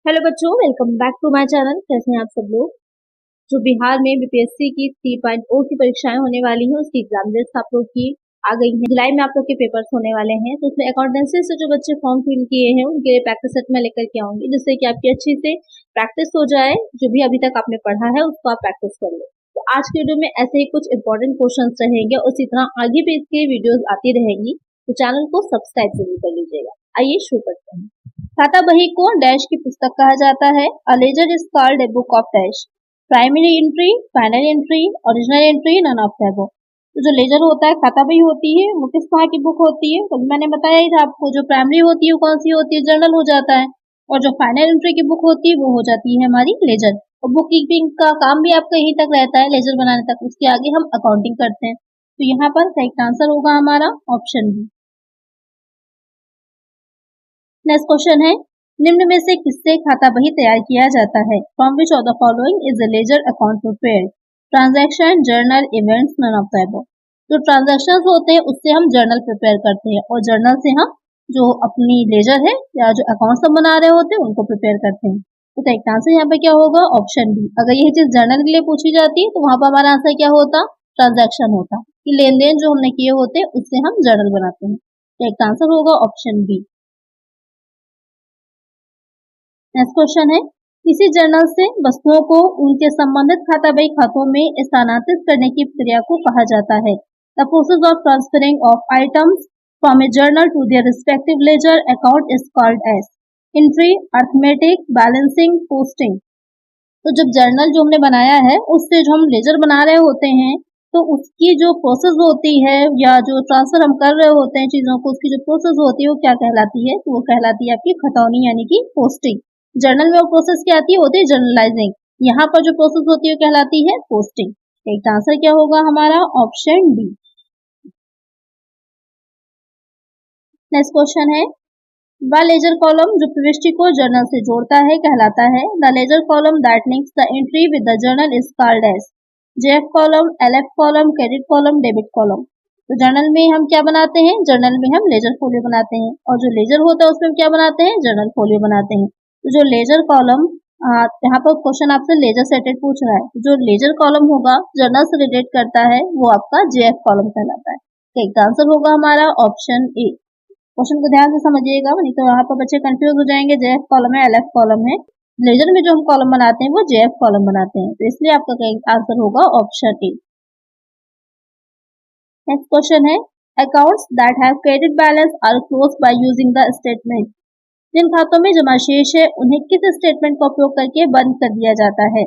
Hello बच्चों, welcome back to my channel. कैसे हैं आप सब लोग। जो बिहार में बीपीएससी की 3.0 की परीक्षाएं होने वाली हैं, उसकी एग्जाम डेट्स आप लोग की आ गई हैं। जुलाई में आप लोग के पेपर्स होने वाले हैं, तो उसमें अकाउंटेंसी से जो बच्चे फॉर्म फिल किए हैं उनके लिए प्रैक्टिस सेट में लेकर के आऊंगी, जिससे कि आपकी अच्छी से प्रैक्टिस हो जाए। जो भी अभी तक आपने पढ़ा है उसको आप प्रैक्टिस कर लो। तो आज के वीडियो में ऐसे ही कुछ इंपॉर्टेंट क्वेश्चन रहेंगे और इसी तरह आगे भी इसकी वीडियोज आती रहेंगी, तो चैनल को सब्सक्राइब जरूर कर लीजिएगा। आइए शुरू करते हैं। खाता बही को डैश की पुस्तक कहा जाता है। A ledger is called a book of dash. Primary entry, final entry, original entry, none of the above. तो जो लेजर होता है, खाता बही होती है, वो किस तरह की बुक होती है? तो मैंने बताया ही था आपको, जो प्राइमरी होती है वो कौन सी होती है? जर्नल हो जाता है। और जो फाइनल एंट्री की बुक होती है वो हो जाती है हमारी लेजर। और बुक कीपिंग का काम भी आपका यहीं तक रहता है, लेजर बनाने तक। उसके आगे हम अकाउंटिंग करते हैं। तो यहाँ पर करेक्ट आंसर होगा हमारा ऑप्शन बी। नेक्स्ट क्वेश्चन है, निम्न में से किससे खाता बही तैयार किया जाता है? From which of the following is a ledger account prepared? Transaction, journal, events, none of the above. जो ट्रांजैक्शन होते हैं उससे हम जर्नल प्रिपेयर करते हैं, और जर्नल से हम जो अपनी लेजर है या जो अकाउंट हम बना रहे होते हैं उनको प्रिपेयर करते हैं। तो करेक्ट आंसर यहाँ पे क्या होगा? Option B. अगर यही चीज जर्नल के लिए पूछी जाती तो वहां पर हमारा आंसर क्या होता? ट्रांजैक्शन होता, कि लेन देन जो हमने किए होते उससे हम जर्नल बनाते हैं। करेक्ट आंसर होगा ऑप्शन बी। नेक्स्ट क्वेश्चन है, किसी जर्नल से वस्तुओं को उनके संबंधित खाता बही खातों में स्थानांतरित करने की प्रक्रिया को कहा जाता है। The process of transferring of items from a journal to their respective ledger account is called as entry, arithmetic, balancing, posting. तो जब जर्नल जो हमने बनाया है उससे जो हम लेजर बना रहे होते हैं, तो उसकी जो प्रोसेस होती है या जो ट्रांसफर हम कर रहे होते हैं चीजों को, उसकी जो प्रोसेस होती है वो क्या कहलाती है? तो वो कहलाती है आपकी खतौनी, यानी कि पोस्टिंग। जर्नल में वो प्रोसेस क्या आती है? होती है जर्नलाइजिंग। यहाँ पर जो प्रोसेस होती है कहलाती है पोस्टिंग। एक आंसर क्या होगा हमारा? Option D. नेक्स्ट क्वेश्चन है, द लेजर कॉलम जो प्रविष्टि को जर्नल से जोड़ता है कहलाता है। The ledger column that links the entry with the journal is called as JF column, LF column, credit column, debit column. तो जर्नल में हम क्या बनाते हैं? जर्नल में हम लेजर फोलियो बनाते हैं, और जो लेजर होता है उसमें हम क्या बनाते हैं? जर्नल फोलियो बनाते हैं। तो जो लेजर कॉलम, यहाँ पर क्वेश्चन आपसे लेजर सेटेड पूछ रहा है, जो लेजर कॉलम होगा जर्नल से रिलेट करता है वो आपका जेएफ कॉलम कहलाता है। तो एक आंसर होगा हमारा ऑप्शन ए। क्वेश्चन को ध्यान से समझिएगा, नहीं तो यहाँ पर बच्चे कंफ्यूज हो जाएंगे, जेएफ कॉलम है, एलएफ कॉलम है। लेजर में जो हम कॉलम बनाते हैं वो जेएफ कॉलम बनाते हैं, तो इसलिए आपका आंसर होगा ऑप्शन ए। नेक्स्ट क्वेश्चन है, accounts that have credit balance are closed by using the statement. जिन खातों में जमा शेष है उन्हें किस स्टेटमेंट का उपयोग करके बंद कर दिया जाता है?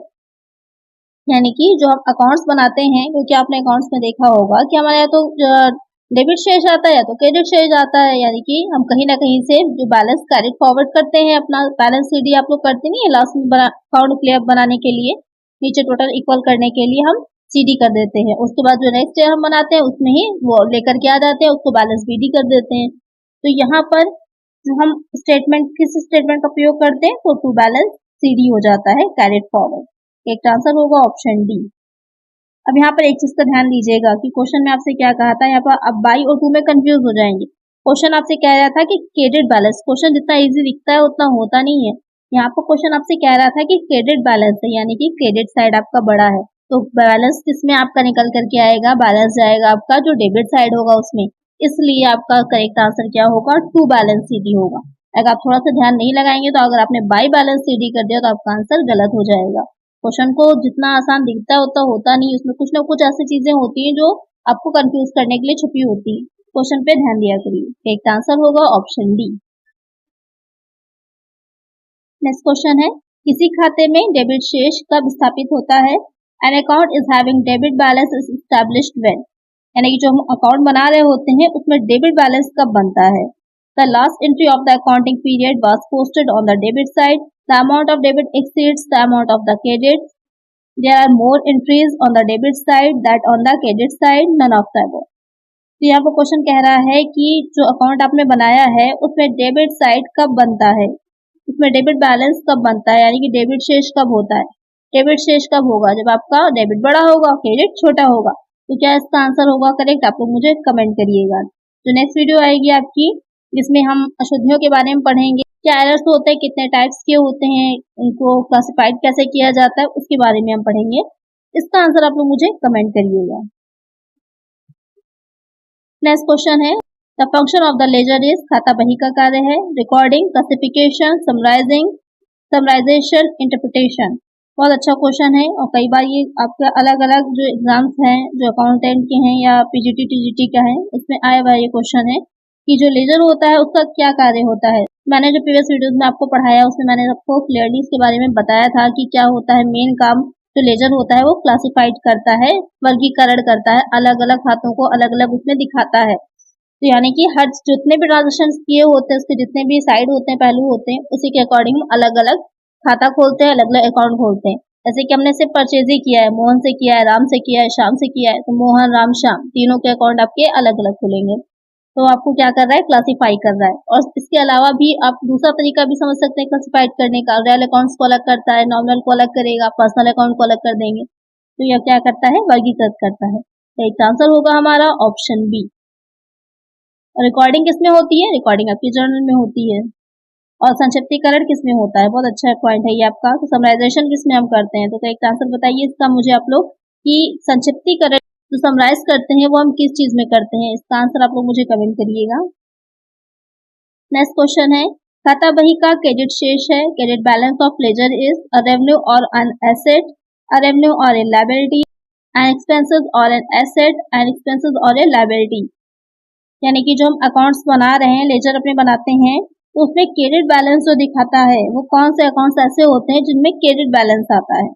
यानी कि जो हम अकाउंट्स बनाते हैं, क्योंकि आपने अकाउंट्स में देखा होगा कि हमारे यहाँ तो डेबिट शेष आता है या तो क्रेडिट शेष आता है, यानी कि हम कहीं ना कहीं से जो बैलेंस कैरी फॉरवर्ड करते हैं, अपना बैलेंस सीडी आप लोग करते नहीं है लास्ट में अकाउंट क्लियर बनाने के लिए, नीचे टोटल इक्वल करने के लिए हम सीडी कर देते हैं। उसके बाद जो नेक्स्ट ईयर हम बनाते हैं उसमें ही वो लेकर के आ जाते हैं, उसको बैलेंस बीडी कर देते हैं। तो यहाँ पर जो हम स्टेटमेंट, किस स्टेटमेंट का प्रयोग करते हैं? तो टू बैलेंस सीडी हो जाता है, कैरिड फॉरवर्ड। एक आंसर होगा ऑप्शन डी। अब यहाँ पर एक चीज का ध्यान दीजिएगा कि क्वेश्चन में आपसे क्या कहा था, यहाँ पर अब बाई और टू में कंफ्यूज हो जाएंगे। क्वेश्चन आपसे कह रहा था कि क्रेडिट बैलेंस, क्वेश्चन जितना इजी दिखता है उतना होता नहीं है। यहाँ पर क्वेश्चन आपसे कह रहा था कि क्रेडिट बैलेंस है, यानी कि क्रेडिट साइड आपका बड़ा है, तो बैलेंस किसमें आपका निकल करके आएगा? बैलेंस जाएगा आपका जो डेबिट साइड होगा उसमें। इसलिए आपका करेक्ट आंसर क्या होगा? टू बैलेंस सीडी होगा। अगर आप थोड़ा सा ध्यान नहीं लगाएंगे, तो अगर आपने बाई बैलेंस सीडी कर दिया तो आपका आंसर गलत हो जाएगा। क्वेश्चन को जितना आसान दिखता है उतना होता नहीं, उसमें कुछ ना कुछ ऐसी चीजें होती हैं जो आपको कंफ्यूज करने के लिए छुपी होती है। क्वेश्चन पे ध्यान दिया करिए। एक आंसर होगा ऑप्शन डी। नेक्स्ट क्वेश्चन है, किसी खाते में डेबिट शेष कब स्थापित होता है? An account is having debit balance is established when. यानी कि जो हम अकाउंट बना रहे होते हैं उसमें डेबिट बैलेंस कब बनता है? The last entry of the accounting period was posted on the debit side, the amount of debit exceeds the amount of the credit, there are more entries on the debit side that on the credit side, none of the above। तो यहाँ पर question कह रहा है कि जो account आपने बनाया है उसमें डेबिट साइड कब बनता है, उसमें डेबिट बैलेंस कब बनता है, यानी कि डेबिट शेष कब होता है? डेबिट शेष कब होगा? जब आपका डेबिट बड़ा होगा, क्रेडिट छोटा होगा। तो क्या इसका आंसर होगा करेक्ट? आप लोग मुझे कमेंट करिएगा। तो नेक्स्ट वीडियो आएगी आपकी जिसमें हम अशुद्धियों के बारे में पढ़ेंगे, क्या एरर्स होते हैं, कितने टाइप्स के होते हैं, उनको क्लासिफाइड कैसे किया जाता है, उसके बारे में हम पढ़ेंगे। इसका आंसर आप लोग मुझे कमेंट करिएगा। नेक्स्ट क्वेश्चन है, the function of the ledger is, खाता बही का कार्य है recording, classification, summarising, summarisation, interpretation. बहुत अच्छा क्वेश्चन है और कई बार ये आपके अलग अलग जो एग्जाम्स हैं, जो अकाउंटेंट के हैं या पीजीटी टीजीटी का है, उसमें आया हुआ ये क्वेश्चन है कि जो लेजर होता है उसका क्या कार्य होता है। मैंने जो प्रीवियस वीडियोस में आपको पढ़ाया उसमें मैंने आपको क्लियरली इसके बारे में बताया था कि क्या होता है। मेन काम जो लेजर होता है वो क्लासिफाइड करता है, वर्गीकरण करता है, अलग अलग खातों को अलग अलग उसमें दिखाता है। तो यानी कि हर जितने भी ट्रांजेक्शन किए होते हैं, उसके जितने भी साइड होते हैं, पहलू होते हैं, उसी के अकॉर्डिंग अलग अलग खाता खोलते हैं, अलग अलग अकाउंट खोलते हैं। जैसे कि हमने सिर्फ परचेज ही किया है, मोहन से किया है, राम से किया है, श्याम से किया है, तो मोहन, राम, श्याम तीनों के अकाउंट आपके अलग अलग खुलेंगे। तो आपको क्या कर रहा है, क्लासिफाई कर रहा है। और इसके अलावा भी आप दूसरा तरीका भी समझ सकते हैं क्लासिफाइड करने का, रियल अकाउंट्स को अलग करता है, नॉमिनल को अलग करेगा, पर्सनल अकाउंट को अलग कर देंगे। तो यह क्या करता है, वर्गीकृत करता है। तो एक आंसर होगा हमारा ऑप्शन बी। रिकॉर्डिंग किसमें होती है, रिकॉर्डिंग आपकी जर्नल में होती है। और संक्षिप्तीकरण किसमें होता है, बहुत अच्छा पॉइंट है ये आपका। तो समराइजेशन किसमें हम करते हैं, तो एक आंसर बताइए इसका मुझे आप लोग कि संक्षिप्तीकरण जो समराइज करते हैं वो हम किस चीज में करते हैं। इसका आंसर आप लोग मुझे कमेंट करिएगा। नेक्स्ट क्वेश्चन है, खाता बही का क्रेडिट शेष है, credit balance of ledger is a revenue or an asset, a revenue or a liability, an expenses or an asset, an expenses or a liability. यानी कि जो हम अकाउंट्स बना रहे हैं, लेजर अपने बनाते हैं, तो उसमें क्रेडिट बैलेंस जो दिखाता है वो कौन से अकाउंट्स ऐसे होते हैं जिनमें क्रेडिट बैलेंस आता है।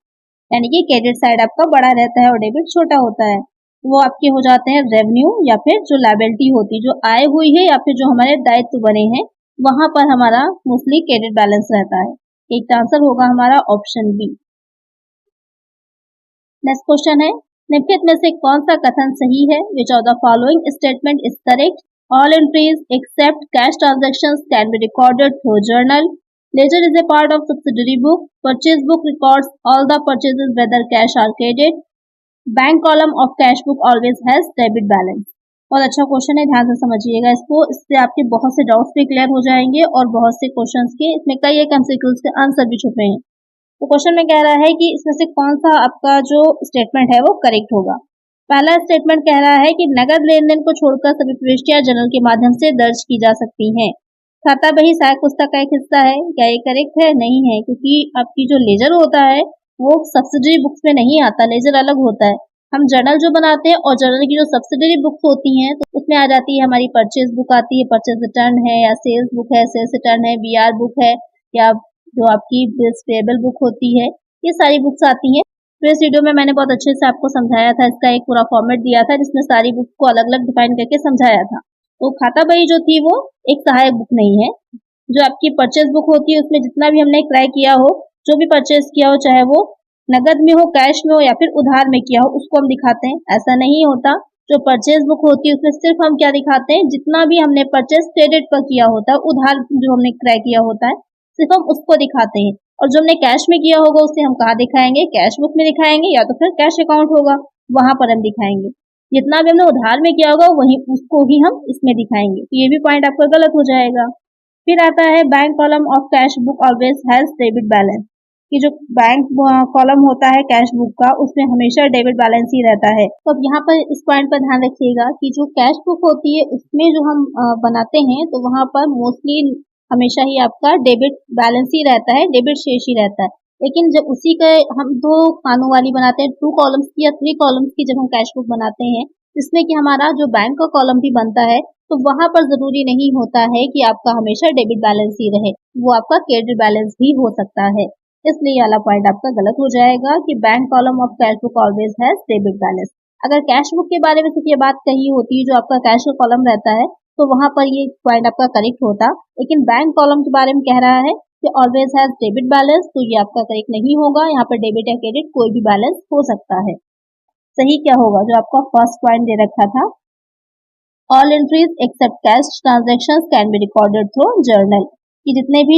यानी कि क्रेडिट साइड आपका बड़ा रहता है और डेबिट छोटा होता है। वो आपके हो जाते हैं रेवेन्यू या फिर जो लायबिलिटी होती है, जो आय हुई है या फिर जो हमारे दायित्व बने हैं, वहां पर हमारा मोस्टली क्रेडिट बैलेंस रहता है। एक आंसर होगा हमारा ऑप्शन बी। नेक्स्ट क्वेश्चन है, निम्नलिखित में से कौन सा कथन सही है, which of the following statement is correct, all entries except cash transactions can be recorded through journal, ledger is a part of subsidiary book, purchase book records all the purchases whether cash or credit, bank column of cash book always has debit balance. बहुत अच्छा question है, ध्यान से समझिएगा इसको, इससे आपके बहुत से डाउट्स भी क्लियर हो जाएंगे और बहुत से क्वेश्चंस के इसमें कई एक एमसीक्यूज के आंसर भी छुपे हैं। तो क्वेश्चन में कह रहा है कि इसमें से कौन सा आपका जो स्टेटमेंट है वो करेक्ट होगा। पहला स्टेटमेंट कह रहा है कि नगद लेन देन को छोड़कर सभी प्रविष्टियां जर्नल के माध्यम से दर्ज की जा सकती हैं। खाता बही सहायक पुस्तक का एक हिस्सा है, क्या ये करेक्ट है, नहीं है, क्योंकि आपकी जो लेजर होता है वो सब्सिडरी बुक्स में नहीं आता, लेजर अलग होता है। हम जर्नल जो बनाते हैं और जर्नल की जो सब्सिडरी बुक्स होती हैं तो उसमें आ जाती है हमारी परचेज बुक आती है, परचेज रिटर्न है या सेल्स बुक है, सेल्स रिटर्न है, बीआर बुक है, या जो आपकी बिल्स पेबल बुक होती है, ये सारी बुक्स आती हैं। तो इस वीडियो में मैंने बहुत अच्छे से आपको समझाया था, इसका एक पूरा फॉर्मेट दिया था जिसमें सारी बुक्स को अलग अलग डिफाइन करके समझाया था। तो खाता बही जो थी वो एक सहायक बुक नहीं है। जो आपकी परचेज बुक होती है उसमें जितना भी हमने क्रय किया हो, जो भी परचेज किया हो, चाहे वो नगद में हो, कैश में हो या फिर उधार में किया हो, उसको हम दिखाते हैं। ऐसा नहीं होता, जो परचेज बुक होती है उसमें सिर्फ हम क्या दिखाते हैं, जितना भी हमने परचेज क्रेडिट पर किया होता है, उधार जो हमने क्रय किया होता है, सिर्फ हम उसको दिखाते हैं। और जो हमने कैश में किया होगा उसे हम कहाँ दिखाएंगे, कैश बुक में दिखाएंगे या तो फिर कैश अकाउंट होगा वहां पर हम दिखाएंगे। जितना भी हमने उधार में किया होगा वही उसको ही हम इसमें दिखाएंगे। तो ये भी पॉइंट आपका गलत हो जाएगा। फिर आता है bank column of cash book always has debit balance, कि जो बैंक कॉलम होता है कैश बुक का उसमें हमेशा डेबिट बैलेंस ही रहता है। तो अब यहाँ पर इस पॉइंट पर ध्यान रखिएगा कि जो कैश बुक होती है उसमें जो हम बनाते हैं तो वहां पर मोस्टली हमेशा ही आपका डेबिट बैलेंस ही रहता है, डेबिट शेष ही रहता है। लेकिन जब उसी का हम दो खानों वाली बनाते हैं, 2 कॉलम्स की या 3 कॉलम्स की जब हम कैश बुक बनाते हैं, जिसमें कि हमारा जो बैंक का कॉलम भी बनता है, तो वहां पर जरूरी नहीं होता है कि आपका हमेशा डेबिट बैलेंस ही रहे, वो आपका क्रेडिट बैलेंस भी हो सकता है। इसलिए वाला पॉइंट आपका गलत हो जाएगा कि bank column of cash book always has debit balance. अगर कैश बुक के बारे में सिर्फ ये बात कही होती, जो आपका कैश का कॉलम रहता है, तो वहां पर ये पॉइंट आपका करेक्ट होता। लेकिन बैंक कॉलम के बारे में कह रहा है कि ऑलवेज हैज डेबिट बैलेंस, तो ये आपका करेक्ट नहीं होगा। यहाँ पर डेबिट या क्रेडिट कोई भी बैलेंस हो सकता है। सही क्या होगा, जो आपका फर्स्ट पॉइंट दे रखा था, all entries except cash transaction can be recorded through journal, कि जितने भी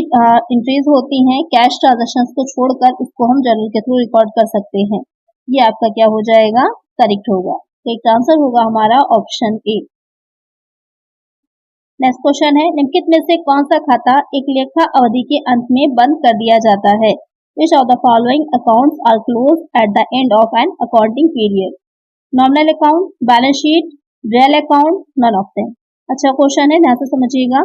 एंट्रीज होती हैं कैश ट्रांजेक्शन को छोड़कर उसको हम जर्नल के थ्रू रिकॉर्ड कर सकते हैं। ये आपका क्या हो जाएगा, करेक्ट होगा। तो एक आंसर होगा हमारा ऑप्शन ए। नेक्स्ट क्वेश्चन है, निम्नलिखित में से कौन सा खाता एक लेखा अवधि के अंत में बंद कर दिया जाता है? Which of the following accounts are close at the end of an accounting period? Nominal account, balance sheet, real account, none of them. अच्छा क्वेश्चन है, ध्यान से समझिएगा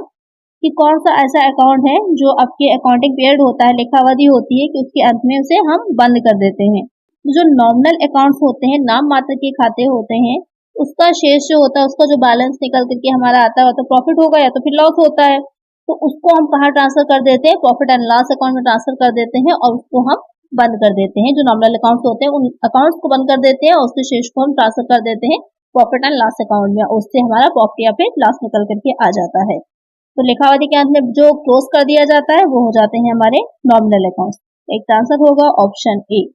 कि कौन सा ऐसा अकाउंट है जो आपके अकाउंटिंग पीरियड होता है, लेखावधि होती है कि उसके अंत में उसे हम बंद कर देते हैं। जो नॉमिनल अकाउंट्स होते हैं, नाम मात्र के खाते होते हैं, उसका शेष जो होता है, उसका जो बैलेंस निकल करके हमारा आता है, तो प्रॉफिट होगा या तो फिर लॉस होता है, तो उसको हम कहाँ ट्रांसफर कर देते हैं? प्रॉफिट एंड लॉस अकाउंट में ट्रांसफर कर देते हैं और उसको हम बंद कर देते हैं। जो नॉमिनल अकाउंट्स होते हैं उन अकाउंट्स को बंद कर देते हैं और उसके शेष को हम ट्रांसफर कर देते हैं प्रॉफिट एंड लॉस अकाउंट में, उससे हमारा प्रॉफिट या फिर लॉस निकल करके आ जाता है। तो लेखावधि के अंत में जो क्लोज कर दिया जाता है वो हो जाते हैं हमारे नॉमिनल अकाउंट्स। एक आंसर होगा ऑप्शन ए।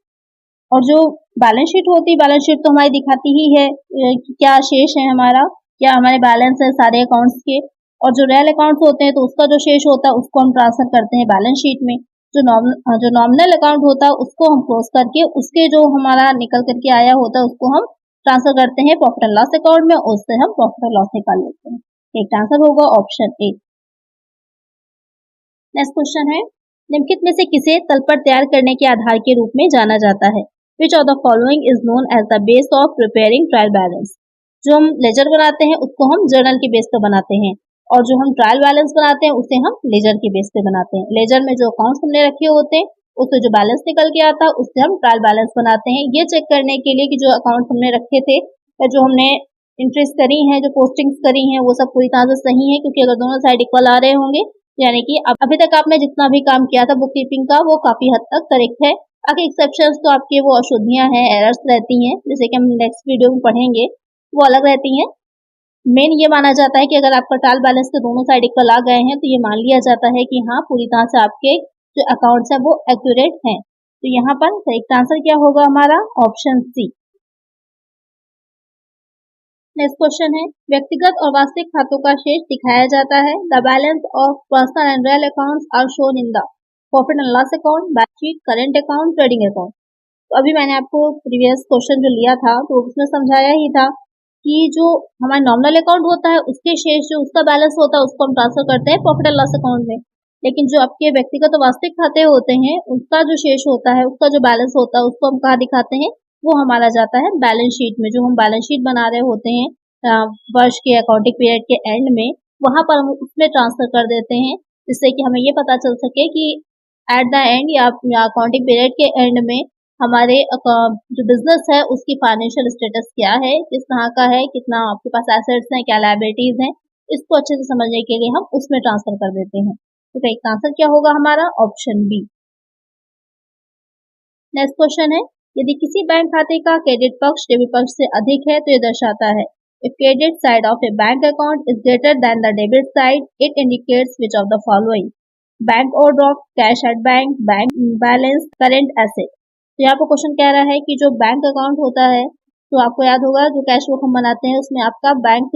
और जो बैलेंस शीट होती है, बैलेंस शीट तो हमारी दिखाती ही है कि क्या शेष है हमारा, क्या हमारे बैलेंस है सारे अकाउंट्स के। और जो रियल अकाउंट्स होते हैं तो उसका जो शेष होता है उसको हम ट्रांसफर करते हैं बैलेंस शीट में। जो नॉमिनल अकाउंट होता है उसको हम क्लोज करके उसके जो हमारा निकल करके आया होता है उसको हम ट्रांसफर करते हैं प्रॉफिट एंड लॉस अकाउंट में, उससे हम प्रॉफिट एंड लॉस निकाल लेते हैं। एक आंसर होगा ऑप्शन ए। नेक्स्ट क्वेश्चन है, निम्नलिखित में से किसे तलपट तैयार करने के आधार के रूप में जाना जाता है? Which of the following is known as the base of preparing trial balance? जो हम लेजर बनाते हैं उसको हम जर्नल के बेस पे बनाते हैं और जो हम ट्रायल बैलेंस बनाते हैं उसे हम लेजर के बेस पे बनाते हैं। लेजर में जो अकाउंट्स हमने रखे होते हैं उससे जो बैलेंस निकल के आता है उससे हम ट्रायल बैलेंस बनाते हैं, ये चेक करने के लिए कि जो अकाउंट्स हमने रखे थे या जो हमने इंटरेस्ट करी है, जो पोस्टिंग्स करी हैं, वो सब पूरी तरह से सही है, क्योंकि अगर दोनों साइड इक्वल आ रहे होंगे यानी कि अभी तक आपने जितना भी काम किया था बुक कीपिंग का वो काफी हद तक करेक्ट है। बाकी एक्सेप्शंस तो आपके वो अशुद्धियां हैं, एरर्स रहती हैं, जैसे कि हम नेक्स्ट वीडियो में पढ़ेंगे, वो अलग रहती हैं। मेन ये माना जाता है कि अगर आपका ट्रायल बैलेंस के दोनों साइड इक्वल आ गए हैं तो ये मान लिया जाता है कि हाँ पूरी तरह से आपके जो अकाउंट्स है वो एक्यूरेट हैं। तो यहाँ पर करेक्ट आंसर क्या होगा हमारा? Option C. नेक्स्ट क्वेश्चन है, व्यक्तिगत और वास्तविक खातों का शेष दिखाया जाता है। The balance of personal and real accounts are shown in the profit and loss account, balance sheet, current account, trading account. तो अभी मैंने आपको प्रीवियस क्वेश्चन जो लिया था तो उसमें समझाया ही था कि जो हमारा नॉमिनल अकाउंट होता है उसके शेष जो उसका बैलेंस होता है उसको हम ट्रांसफर करते हैं प्रॉफिट एंड लॉस अकाउंट में, लेकिन जो आपके व्यक्तिगत और वास्तविक खाते होते हैं उसका जो शेष होता है, उसका जो बैलेंस होता है उसको हम कहाँ दिखाते हैं? वो हमारा जाता है बैलेंस शीट में। जो हम बैलेंस शीट बना रहे होते हैं वर्ष के अकाउंटिंग पीरियड के एंड में, वहां पर हम उसमें ट्रांसफर कर देते हैं, जिससे कि हमें ये पता चल सके कि एट द एंड या अकाउंटिंग पीरियड के एंड में हमारे जो बिजनेस है उसकी फाइनेंशियल स्टेटस क्या है, किस तरह का है, कितना आपके पास एसेट्स हैं, क्या लायबिलिटीज हैं, इसको अच्छे से समझने के लिए हम उसमें ट्रांसफर कर देते हैं। तो करेक्ट आंसर क्या होगा हमारा? Option B. नेक्स्ट क्वेश्चन है, यदि किसी बैंक खाते का क्रेडिट पक्ष डेबिट पक्ष से अधिक है तो ये दर्शाता है if credit side of a bank account is greater than the debit side, it indicates which of the following? Bank overdraft, cash at bank, bank balance, current asset. तो यहाँ पर क्वेश्चन कह रहा है कि जो बैंक अकाउंट होता है, तो आपको याद होगा जो कैश बुक हम बनाते हैं उसमें आपका बैंक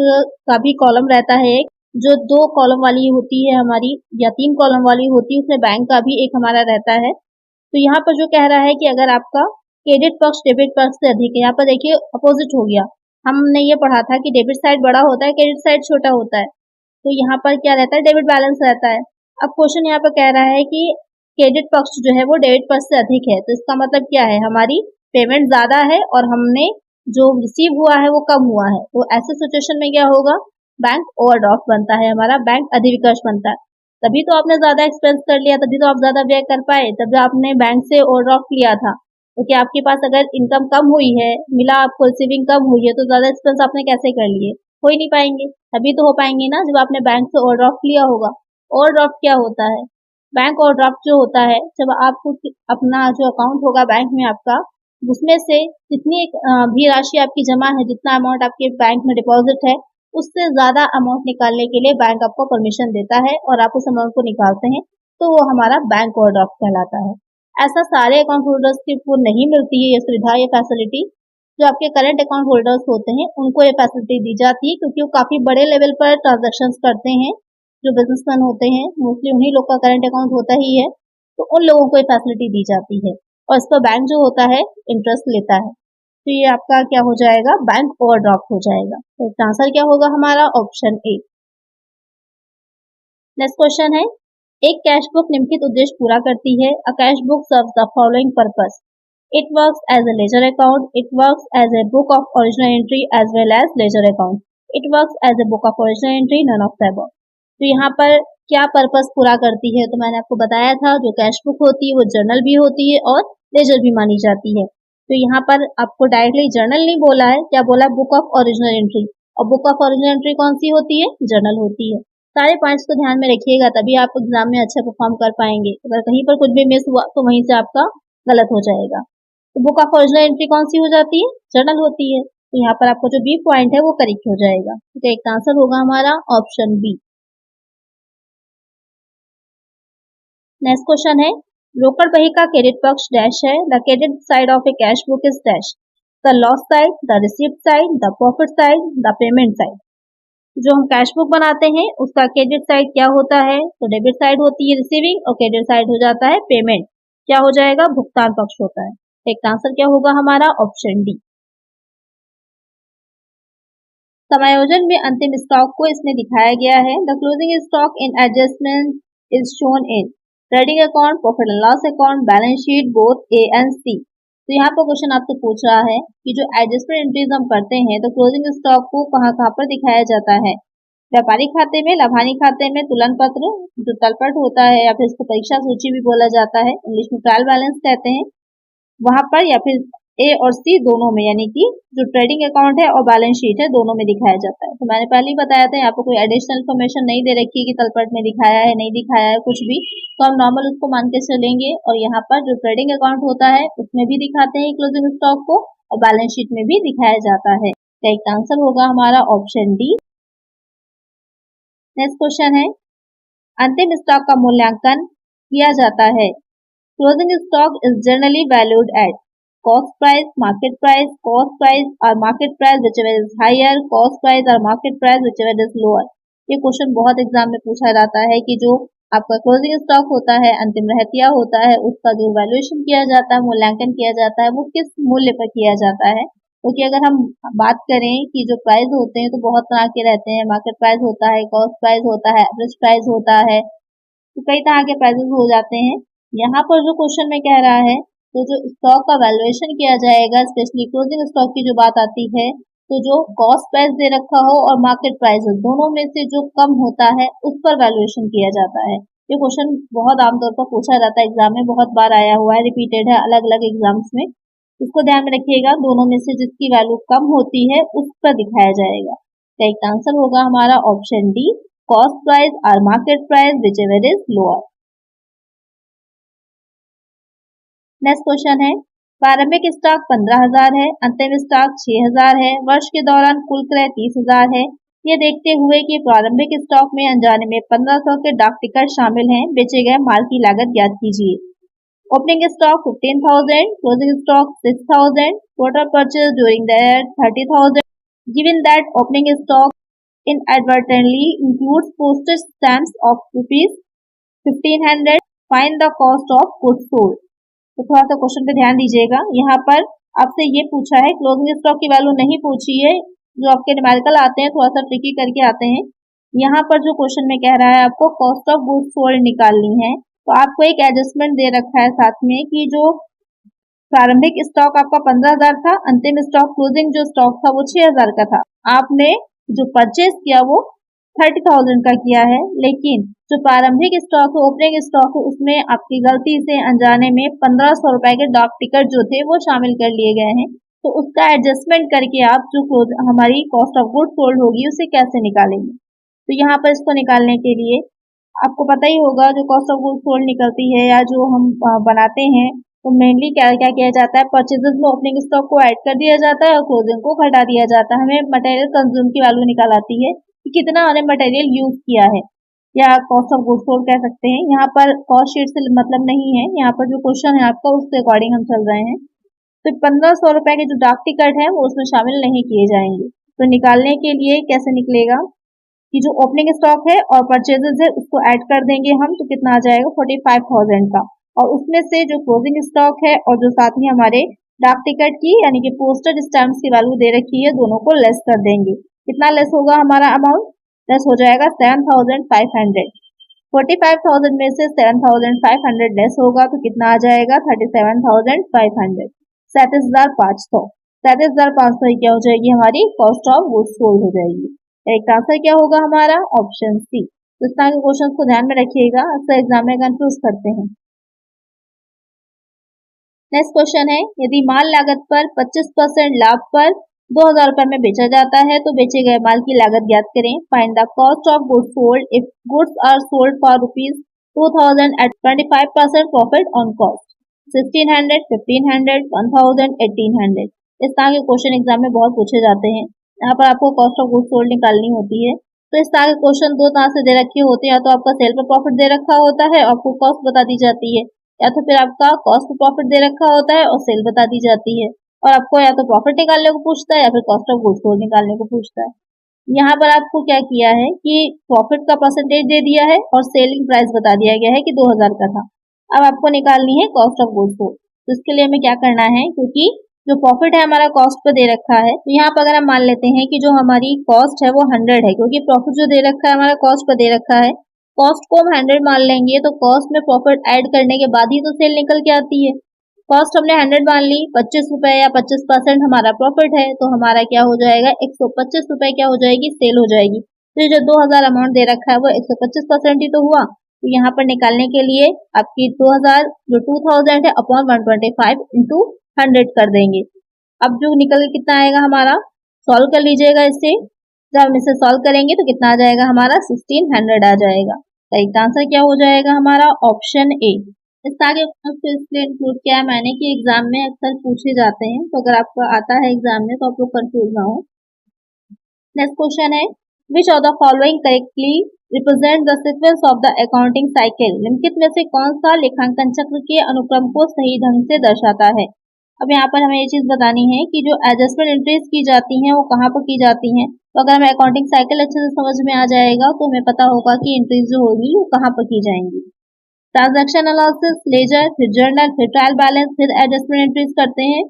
का भी कॉलम रहता है एक, जो 2 कॉलम वाली होती है हमारी या 3 कॉलम वाली होती है, उसमें बैंक का भी एक हमारा रहता है। तो यहाँ पर जो कह रहा है कि अगर आपका क्रेडिट पक्ष डेबिट पक्ष से अधिक है, यहाँ पर देखिए अपोजिट हो गया। हमने ये पढ़ा था कि डेबिट साइड बड़ा होता है, क्रेडिट साइड छोटा होता है, तो यहाँ पर क्या रहता है? डेबिट बैलेंस रहता है। अब क्वेश्चन यहाँ पर कह रहा है कि क्रेडिट पक्ष जो है वो डेबिट पक्ष से अधिक है, तो इसका मतलब क्या है? हमारी पेमेंट ज्यादा है और हमने जो रिसीव हुआ है वो कम हुआ है, तो ऐसे सिचुएशन में क्या होगा? बैंक ओवरड्राफ्ट बनता है हमारा, बैंक अधिविकर्ष बनता है। तभी तो आपने ज्यादा एक्सपेंस कर लिया, तभी तो आप ज्यादा व्यय कर पाए, तभी आपने बैंक से ओवरड्राफ्ट लिया था। क्योंकि आपके पास अगर इनकम कम हुई है, मिला आपको रिसीविंग कम हुई है, तो ज्यादा एक्सपेंस आपने कैसे कर लिए? हो ही नहीं पाएंगे। तभी तो हो पाएंगे ना जब आपने बैंक से ओवरड्राफ्ट लिया होगा। ओवरड्राफ्ट क्या होता है? बैंक ओवरड्राफ्ट जो होता है, जब आपको अपना जो अकाउंट होगा बैंक में आपका, उसमें से जितनी भी राशि आपकी जमा है, जितना अमाउंट आपके बैंक में डिपॉजिट है, उससे ज्यादा अमाउंट निकालने के लिए बैंक आपको परमिशन देता है और आप उस अमाउंट को निकालते हैं, तो वो हमारा बैंक ओवरड्राफ्ट कहलाता है। ऐसा सारे अकाउंट होल्डर्स को नहीं मिलती है ये सुविधा, ये फैसिलिटी। जो आपके करंट अकाउंट होल्डर्स होते हैं उनको ये फैसिलिटी दी जाती है, क्योंकि वो काफी बड़े लेवल पर ट्रांजेक्शन करते हैं। जो बिजनेसमैन होते हैं मोस्टली उन्हीं लोग का करंट अकाउंट होता ही है, तो उन लोगों को ये फैसिलिटी दी जाती है और इस पर बैंक जो होता है इंटरेस्ट लेता है। तो ये आपका क्या हो जाएगा? बैंक ओवरड्राफ्ट हो जाएगा। तो इसका आंसर क्या होगा हमारा? Option A. नेक्स्ट क्वेश्चन है, एक कैश बुक निम्नलिखित उद्देश्य पूरा करती है। A cash book serves the following purpose. It works as a ledger account, it works as a book of original entry as well as ledger account, it works as a book of original entry, none of the above। तो यहाँ पर क्या purpose पूरा करती है, तो मैंने आपको बताया था जो कैश बुक होती है वो जर्नल भी होती है और लेजर भी मानी जाती है। तो यहाँ पर आपको डायरेक्टली जर्नल नहीं बोला है, क्या बोला, बुक ऑफ ओरिजिनल एंट्री। और बुक ऑफ ओरिजिनल एंट्री कौन सी होती है, जर्नल होती है। सारे पॉइंट्स को ध्यान में रखिएगा, तभी आप एग्जाम में अच्छा परफॉर्म कर पाएंगे। अगर कहीं पर कुछ भी मिस हुआ तो वहीं से आपका गलत हो जाएगा। तो बुक ऑफ ओरिजिनल एंट्री कौन सी हो जाती है, जर्नल होती है। तो यहाँ पर आपको जो बी पॉइंट है वो करेक्ट हो जाएगा। तो एक आंसर होगा हमारा ऑप्शन बी। नेक्स्ट क्वेश्चन है, रोकड़ बही का क्रेडिट पक्ष डैश है। The credit side of A cash book is dash, the loss side, the receipt side, the profit side, the payment side. जो हम कैश बुक बनाते हैं उसका क्रेडिट साइड क्या होता है, तो डेबिट साइड होती है रिसीविंग और क्रेडिट साइड हो जाता है पेमेंट। क्या हो जाएगा, भुगतान पक्ष होता है। एक आंसर क्या होगा हमारा, ऑप्शन डी। समायोजन में अंतिम स्टॉक को इसमें दिखाया गया है। The closing stock in adjustment is shown in trading account, profit and loss account, balance sheet, both A and C. तो यहाँ पर क्वेश्चन आपसे पूछ रहा है कि जो एडजस्टमेंट एंट्रीज हम करते हैं तो क्लोजिंग स्टॉक को कहाँ कहाँ पर दिखाया जाता है। व्यापारी खाते में, लाभानी खाते में, तुलन पत्र जो तलपट होता है या फिर इसको परीक्षा सूची भी बोला जाता है, इंग्लिश में ट्रायल बैलेंस कहते हैं, वहां पर, या फिर ए और सी दोनों में, यानी कि जो ट्रेडिंग अकाउंट है और बैलेंस शीट है दोनों में दिखाया जाता है। तो मैंने पहले ही बताया था यहाँ पर कोई एडिशनल इन्फॉर्मेशन नहीं दे रखी कि तलपट में दिखाया है नहीं दिखाया है कुछ भी, तो हम नॉर्मल उसको मान के चलेंगे। और यहाँ पर जो ट्रेडिंग अकाउंट होता है उसमें भी दिखाते हैं क्लोजिंग स्टॉक को और बैलेंस शीट में भी दिखाया जाता है। तो एक आंसर होगा हमारा ऑप्शन डी। नेक्स्ट क्वेश्चन है, अंतिम स्टॉक का मूल्यांकन किया जाता है। Closing stock is generally valued at cost price, market price, cost price or market price whichever is higher, cost price or market price whichever is lower। ये question बहुत exam में पूछा जाता है कि जो आपका क्लोजिंग स्टॉक होता है, अंतिम रहतिया होता है, उसका जो वैल्यूएशन किया जाता है, मूल्यांकन किया जाता है, वो किस मूल्य पर किया जाता है। क्योंकि अगर हम बात करें कि जो प्राइस होते हैं तो बहुत तरह के रहते हैं, मार्केट प्राइस होता है, कॉस्ट प्राइस होता है, एवरेज प्राइस होता है, तो कई तरह के प्राइसेस हो जाते हैं। यहाँ पर जो क्वेश्चन में कह रहा है तो जो स्टॉक का वैल्यूएशन किया जाएगा, स्पेशली क्लोजिंग स्टॉक की जो बात आती है, तो जो कॉस्ट प्राइस दे रखा हो और मार्केट प्राइस दोनों में से जो कम होता है उस पर वैल्यूएशन किया जाता है। ये क्वेश्चन बहुत आमतौर पर पूछा जाता है, एग्जाम में बहुत बार आया हुआ है, रिपीटेड है अलग अलग एग्जाम्स में। इसको ध्यान में रखिएगा, दोनों में से जिसकी वैल्यू कम होती है उस पर दिखाया जाएगा। तो एक आंसर होगा हमारा ऑप्शन डी, कॉस्ट प्राइस और market price which ever is lower. Next question है, प्रारंभिक स्टॉक 15,000 है, अंतिम स्टॉक 6,000 है, वर्ष के दौरान कुल क्रय 30,000 है। ये देखते हुए कि प्रारंभिक स्टॉक में अनजाने में 1500 के डाक टिकट शामिल हैं, बेचे गए माल की लागत ज्ञात कीजिए। Opening stock 15,000, closing stock 6,000, total purchase during the year 30,000। Given that opening stock inadvertently includes postage stamps of ₹1,500, find the cost of goods sold। तो थोड़ा सा क्वेश्चन पे ध्यान दीजिएगा, यहाँ पर आपसे ये पूछा है, क्लोजिंग स्टॉक की वैल्यू नहीं पूछी है, जो आपके न्यूमेरिकल आते हैं थोड़ा सा ट्रिकी करके आते हैं। यहाँ पर जो क्वेश्चन में कह रहा है आपको कॉस्ट ऑफ गुड्स सोल्ड निकालनी है, तो आपको एक एडजस्टमेंट दे रखा है साथ में कि जो प्रारंभिक स्टॉक आपका 15,000 था, अंतिम स्टॉक क्लोजिंग जो स्टॉक था वो 6,000 का था, आपने जो परचेज किया वो 30,000 का किया है, लेकिन जो प्रारंभिक स्टॉक है, ओपनिंग स्टॉक है, उसमें आपकी गलती से अनजाने में 1,500 रुपए के डाक टिकट जो थे वो शामिल कर लिए गए हैं। तो उसका एडजस्टमेंट करके आप जो हमारी कॉस्ट ऑफ गुड सोल्ड होगी उसे कैसे निकालेंगे। तो यहाँ पर इसको निकालने के लिए आपको पता ही होगा जो कॉस्ट ऑफ गुड सोल्ड निकलती है या जो हम बनाते हैं, तो मेनली क्या क्या किया जाता है, परचेजेस में ओपनिंग स्टॉक को ऐड कर दिया जाता है और क्लोजिंग को घटा दिया जाता है। हमें मटेरियल कंज्यूम की वैल्यू निकाल आती है कि कितना हमने मटेरियल यूज किया है, या कॉस्ट ऑफ गुड्स सोल्ड कह सकते हैं। यहाँ पर कॉस्ट शीट से मतलब नहीं है, यहाँ पर जो क्वेश्चन है आपका उसके अकॉर्डिंग हम चल रहे हैं। तो 1,500 रुपए के जो डाक टिकट है वो उसमें शामिल नहीं किए जाएंगे। तो निकालने के लिए कैसे निकलेगा कि जो ओपनिंग स्टॉक है और परचेजेस है उसको ऐड कर देंगे हम, तो कितना आ जाएगा 45,000 का, और उसमें से जो क्लोजिंग स्टॉक है और जो साथ में हमारे डाक टिकट की यानी कि पोस्टेज स्टैम्प्स की वैल्यू दे रखी है, दोनों को लेस कर देंगे। कितना लेस होगा हमारा अमाउंट, लेस हो जाएगा 7,500। 45,000 में से 7,500 लेस होगा तो कितना आ जाएगा 37,500, 37,500। 37,500 क्या हो जाएगी हमारी कॉस्ट ऑफ गुड्स सोल्ड हो जाएगी। करेक्ट आंसर क्या होगा हमारा ऑप्शन सी। तो इस तरह के क्वेश्चन को ध्यान में रखिएगा, अक्सर एग्जाम में कंफ्यूज करते हैं। नेक्स्ट क्वेश्चन है, यदि माल लागत पर 25% लाभ पर 2,000 रुपए में बेचा जाता है तो बेचे गए माल की लागत ज्ञात करें। Find the cost of goods sold if goods are sold for ₹2,000 at 25% profit on cost. 1,600, 1,500, 1,000, 1,800। इस तरह के क्वेश्चन एग्जाम में बहुत पूछे जाते हैं। यहाँ पर आपको कॉस्ट ऑफ गुड्स सोल्ड निकालनी होती है। तो इस तरह के क्वेश्चन दो तरह से दे रखे होते हैं, या तो आपका सेल पर प्रॉफिट दे रखा होता है, आपको कॉस्ट बता दी जाती है, या तो फिर आपका कॉस्ट पर प्रॉफिट दे रखा होता है और सेल बता दी जाती है, और आपको या तो प्रॉफिट निकालने को पूछता है या फिर कॉस्ट ऑफ गुड्स सोल्ड निकालने को पूछता है। यहाँ पर आपको क्या किया है कि प्रॉफिट का परसेंटेज दे दिया है और सेलिंग प्राइस बता दिया गया है कि 2,000 का था। अब आपको निकालनी है कॉस्ट ऑफ गुड्स सोल्ड। तो इसके लिए हमें क्या करना है, क्योंकि जो प्रॉफिट है हमारा कॉस्ट पे दे रखा है, तो यहाँ पर अगर हम मान लेते हैं कि जो हमारी कॉस्ट है वो 100 है, क्योंकि प्रॉफिट जो दे रखा है हमारा कॉस्ट पे दे रखा है, कॉस्ट को हम 100 मान लेंगे तो कॉस्ट में प्रॉफिट ऐड करने के बाद ही तो सेल निकल के आती है। कॉस्ट हमने 100 मान ली, 25 रुपए या 25% हमारा प्रॉफिट है, तो हमारा क्या हो जाएगा 125 रुपए क्या हो जाएगी सेल हो जाएगी। तो ये जो 2,000 अमाउंट दे रखा है वो 125% ही तो हुआ। तो यहाँ पर निकालने के लिए आपकी 2,000 जो 2,000 है अपॉन 125 इंटू 100 कर देंगे। अब जो निकल के कितना आएगा हमारा, सॉल्व कर लीजिएगा इससे। जब हम इसे सॉल्व करेंगे तो कितना आ जाएगा हमारा 1,600 आ जाएगा। राइट आंसर क्या हो जाएगा हमारा ऑप्शन ए। इस आगे इसलिए इंक्लूड किया है मैंने कि एग्जाम में अक्सर पूछे जाते हैं, तो अगर आपको आता है एग्जाम में तो आप लोग कंफ्यूज ना हो। नेक्स्ट क्वेश्चन है, which of the following correctly represent the sequence of the accounting cycle. निम्नलिखित में से कौन सा लेखांकन चक्र के अनुक्रम को सही ढंग से दर्शाता है। अब यहाँ पर हमें ये चीज बतानी है कि जो एडजस्टमेंट एंट्रीज की जाती हैं वो कहाँ पर की जाती हैं। तो अगर हमें अकाउंटिंग साइकिल अच्छे से समझ में आ जाएगा तो हमें पता होगा कि एंट्रीज जो होगी वो कहाँ पर की जाएंगी। ट्रांजैक्शन एनालिसिस, लेजर, फिर जर्नल, फिर ट्रायल बैलेंस, फिर एडजस्टमेंट एंट्रीज करते हैं।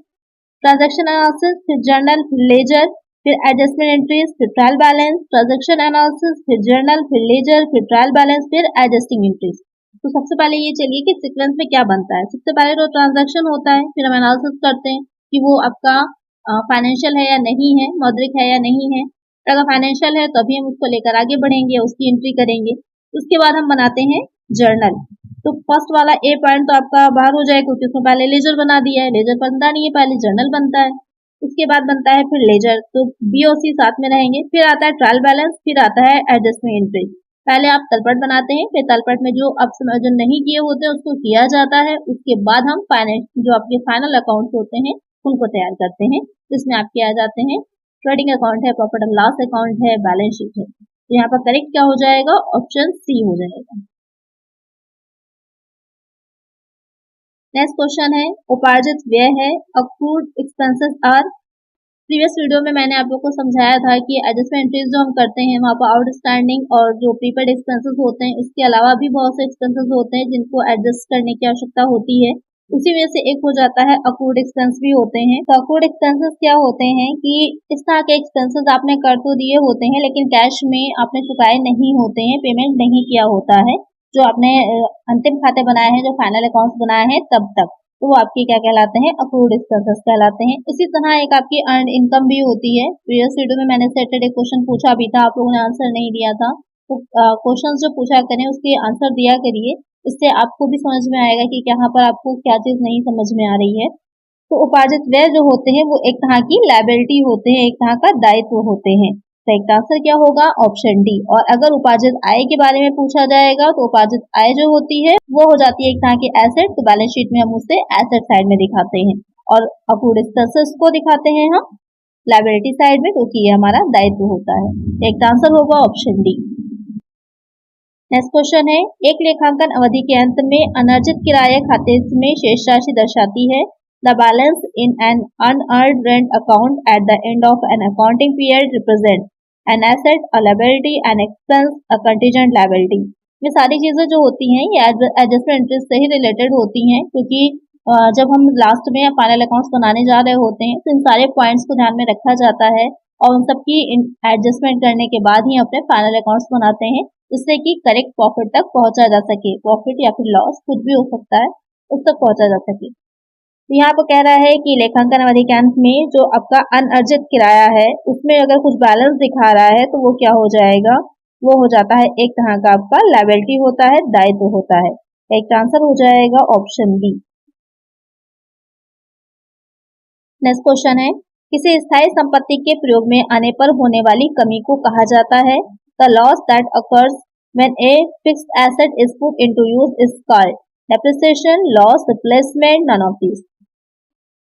ट्रांजैक्शन एनालिसिस, फिर जर्नल, फिर लेजर, फिर एडजस्टमेंट एंट्रीज, फिर ट्रायल बैलेंस, ट्रांजैक्शन एनालिसिस, फिर जर्नल, फिर लेजर, फिर ट्रायल बैलेंस, फिर एडजस्टिंग एंट्रीज। तो सबसे पहले ये चलिए कि सीक्वेंस में क्या बनता है। सबसे पहले तो ट्रांजैक्शन होता है, फिर हम एनालिसिस करते हैं कि वो आपका फाइनेंशियल है या नहीं है, मौद्रिक है या नहीं है। अगर फाइनेंशियल है तो अभी हम उसको लेकर आगे बढ़ेंगे, उसकी एंट्री करेंगे। उसके बाद हम बनाते हैं जर्नल। तो फर्स्ट वाला ए पॉइंट तो आपका बाहर हो जाए, क्योंकि उसमें पहले लेजर बना दिया है, लेजर बनता नहीं है, पहले जर्नल बनता है। उसके बाद बनता है फिर लेजर, तो बी और सी साथ में रहेंगे। फिर आता है ट्रायल बैलेंस, फिर आता है एडजस्टमेंट एंट्री। पहले आप तलपट बनाते हैं, फिर तलपट में जो अब जो नहीं किए होते हैं उसको किया जाता है। उसके बाद हम फाइनेंस जो आपके फाइनल अकाउंट्स होते हैं उनको तैयार करते हैं, जिसमें आपके आ जाते हैं ट्रेडिंग अकाउंट है, प्रॉफिट एंड लॉस अकाउंट है, बैलेंस शीट है। तो यहाँ पर करेक्ट क्या हो जाएगा, ऑप्शन सी हो जाएगा। नेक्स्ट क्वेश्चन है, उपार्जित व्यय है, accrued expenses are. Previous video में मैंने आप लोग को समझाया था कि एडजस्टमेंट एंट्रीज जो हम करते हैं वहाँ पर आउटस्टैंडिंग और जो प्रीपेड एक्सपेंसेस होते हैं, इसके अलावा भी बहुत से एक्सपेंसेस होते हैं जिनको एडजस्ट करने की आवश्यकता होती है। उसी में से एक हो जाता है अक्रूड एक्सपेंस भी होते हैं। तो अक्रूड एक्सपेंसेस क्या होते हैं कि इस तरह के एक्सपेंसेस आपने कर तो दिए होते हैं लेकिन कैश में आपने चुकाए नहीं होते हैं, पेमेंट नहीं किया होता है, जो आपने अंतिम खाते बनाए हैं, जो फाइनल अकाउंट्स बनाए हैं तब तक, तो वो आपके क्या कहलाते हैं, अक्रूड एक्सपेंसेस कहलाते हैं। इसी तरह एक आपकी अर्न इनकम भी होती है। प्रीवियस वीडियो में मैंने सैटरडे क्वेश्चन पूछा भी था, आप लोगों ने आंसर नहीं दिया था, तो क्वेश्चन जो पूछा करें उसके आंसर दिया करिए, इससे आपको भी समझ में आएगा कि यहाँ पर आपको क्या चीज नहीं समझ में आ रही है। तो उपार्जित व्यय जो होते हैं वो एक तरह की लायबिलिटी होते हैं, एक तरह का दायित्व होते हैं। तो एक आंसर क्या होगा, ऑप्शन डी। और अगर उपार्जित आय के बारे में पूछा जाएगा तो उपार्जित आय जो होती है वो हो जाती है एक तरह की एसेट, तो बैलेंस शीट में हम उसे एसेट साइड में दिखाते हैं और अक्रूड एक्सपेंसेस को दिखाते हैं हम लायबिलिटी साइड में, क्योंकि ये हमारा दायित्व होता है। एक आंसर होगा ऑप्शन डी। नेक्स्ट क्वेश्चन है, एक लेखांकन अवधि के अंत में अनर्जित किराए खाते में शेष राशि दर्शाती है। The balance in an unearned rent account eight the end of an accounting period represent N asset, a liability, an expense, a contingent liability. ये सारी चीजें जो होती हैं ये एडजस्टमेंट एंट्रीज से ही रिलेटेड होती हैं, क्योंकि जब हम लास्ट में या फाइनल अकाउंट्स बनाने जा रहे होते हैं तो इन सारे पॉइंट्स को ध्यान में रखा जाता है और उन सबकी एडजस्टमेंट करने के बाद ही अपने फाइनल अकाउंट्स बनाते हैं, जिससे कि करेक्ट प्रॉफिट तक पहुंचा जा सके। प्रॉफिट या फिर लॉस कुछ भी हो सकता है, उस तक पहुंचा जा सके। तो यहाँ पर कह रहा है कि लेखांकन अधिकांश में जो आपका अनअर्जित किराया है उसमें अगर कुछ बैलेंस दिखा रहा है तो वो क्या हो जाएगा, वो हो जाता है एक तरह का आपका लायबिलिटी होता है, दायित्व होता है। एक आंसर हो जाएगा ऑप्शन बी। नेक्स्ट क्वेश्चन है, किसी स्थायी संपत्ति के प्रयोग में आने पर होने वाली कमी को कहा जाता है। The loss that occurs when a fixed asset is put into use is called depreciation, loss, replacement, none of these.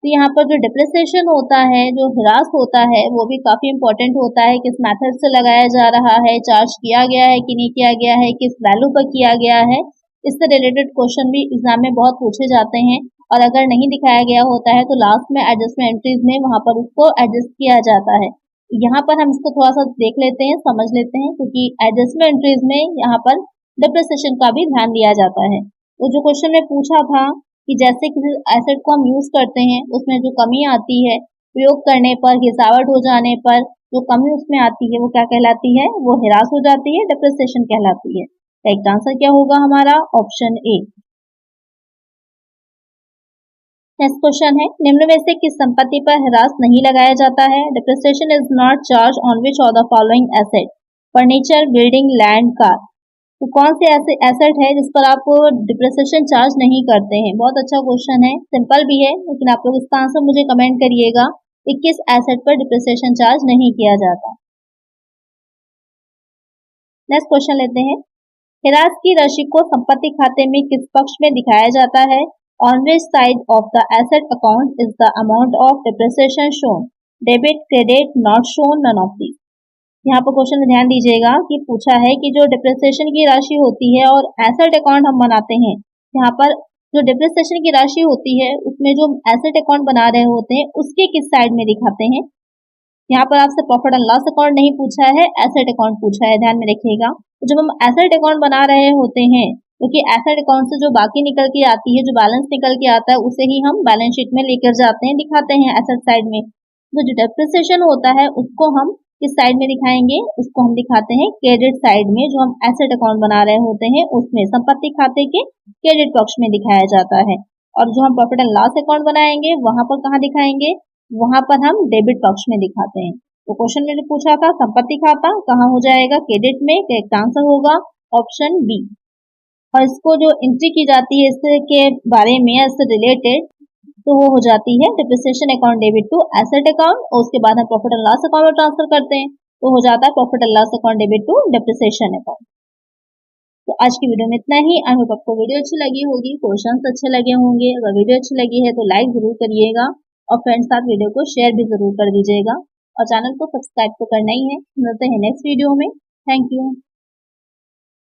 तो यहाँ पर जो डिप्रिसिएशन होता है, जो ह्रास होता है, वो भी काफी इंपॉर्टेंट होता है। किस मेथड से लगाया जा रहा है, चार्ज किया गया है कि नहीं किया गया है, किस वैल्यू पर किया गया है, इससे रिलेटेड क्वेश्चन भी एग्जाम में बहुत पूछे जाते हैं। और अगर नहीं दिखाया गया होता है तो लास्ट में एडजस्टमेंट एंट्रीज में वहां पर उसको एडजस्ट किया जाता है। यहाँ पर हम इसको थोड़ा सा देख लेते हैं, समझ लेते हैं, क्योंकि एडजस्टमेंट एंट्रीज में यहाँ पर डिप्रिसिएशन का भी ध्यान दिया जाता है। तो जो क्वेश्चन में पूछा था कि जैसे किसी एसेट को हम यूज करते हैं, उसमें जो कमी आती है प्रयोग करने पर, गिरावट हो जाने पर जो कमी उसमें आती है वो क्या कहलाती है, वो ह्रास हो जाती है, डिप्रिसिएशन कहलाती है। राइट आंसर क्या होगा हमारा, ऑप्शन ए। नेक्स्ट क्वेश्चन है, निम्न में से किस संपत्ति पर ह्रास नहीं लगाया जाता है। Depreciation is not charge on which of the following asset, furniture, building, land, car. तो कौन से ऐसे एसेट है जिस पर आप डिप्रिसिएशन चार्ज नहीं करते हैं। बहुत अच्छा क्वेश्चन है, सिंपल भी है, लेकिन आप लोग इसका आंसर मुझे कमेंट करिएगा कि किस एसेट पर डिप्रिसिएशन चार्ज नहीं किया जाता। नेक्स्ट क्वेश्चन लेते हैं, ह्रास की राशि को संपत्ति खाते में किस पक्ष में दिखाया जाता है। On which side of the asset account is the amount of depreciation shown? Debit, credit, not shown, none of these. यहाँ पर क्वेश्चन में ध्यान दीजिएगा कि पूछा है कि जो डिप्रिसिएशन की राशि होती है और एसेट अकाउंट हम बनाते हैं, यहाँ पर जो डिप्रिसिएशन की राशि होती है उसमें जो एसेट अकाउंट बना रहे होते हैं उसके किस साइड में दिखाते हैं। यहाँ पर आपसे प्रॉफिट एंड लॉस अकाउंट नहीं पूछा है, एसेट अकाउंट पूछा है, ध्यान में रखिएगा। तो जब हम एसेट अकाउंट बना रहे होते हैं, क्योंकि एसेट अकाउंट से जो बाकी निकल के आती है, जो बैलेंस निकल के आता है, उसे ही हम बैलेंस शीट में लेकर जाते हैं, दिखाते हैं एसेट साइड में। तो जो डेप्रिसिएशन होता है उसको हम किस साइड में दिखाएंगे, उसको हम दिखाते हैं क्रेडिट साइड में, जो हम एसेट अकाउंट बना रहे होते हैं उसमें संपत्ति खाते के क्रेडिट पक्ष में दिखाया जाता है। और जो हम प्रॉफिट एंड लॉस अकाउंट बनाएंगे वहां पर कहाँ दिखाएंगे, वहां पर हम डेबिट पक्ष में दिखाते हैं। तो क्वेश्चन मैंने पूछा था संपत्ति खाता कहाँ हो जाएगा, क्रेडिट में। करेक्ट आंसर होगा ऑप्शन बी। और इसको जो एंट्री की जाती है इसके बारे में, इससे रिलेटेड, तो वो हो जाती है depreciation account debit to asset account, और उसके बाद हम प्रॉफिट एंड लॉस अकाउंट में ट्रांसफर करते हैं, तो हो जाता है profit and loss account debit to depreciation account. तो आज की वीडियो में इतना ही। आई होप आपको वीडियो अच्छी लगी होगी, क्वेश्चंस अच्छे लगे होंगे। अगर वीडियो अच्छी लगी है तो लाइक जरूर करिएगा और फ्रेंड्स साथ वीडियो को शेयर भी जरूर कर दीजिएगा, और चैनल को सब्सक्राइब तो करना ही है। मिलते हैं नेक्स्ट वीडियो में। Thank you.